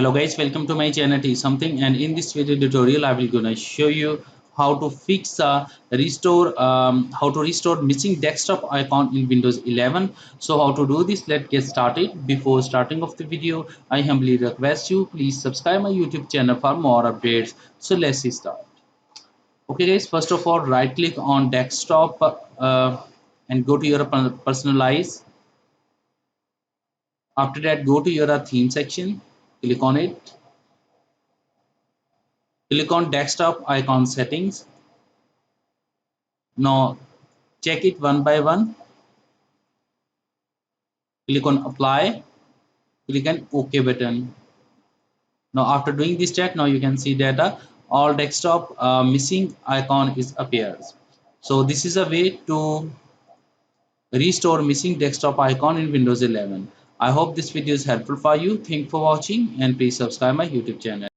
Hello guys, welcome to my channel T something, and in this video tutorial I will gonna show you how to fix how to restore missing desktop icon in Windows 11. So how to do this, let's get started. Before starting of the video, I humbly request you please subscribe my YouTube channel for more updates. So let's start. Okay guys, first of all right click on desktop and go to your personalize. After that go to your theme section, click on it. Click on desktop icon settings. Now check it one by one. Click on apply. Click on OK button. Now after doing this check, now you can see that all desktop missing icon is appears. So this is a way to restore missing desktop icon in Windows 11. I hope this video is helpful for you. Thank for watching and please subscribe my YouTube channel.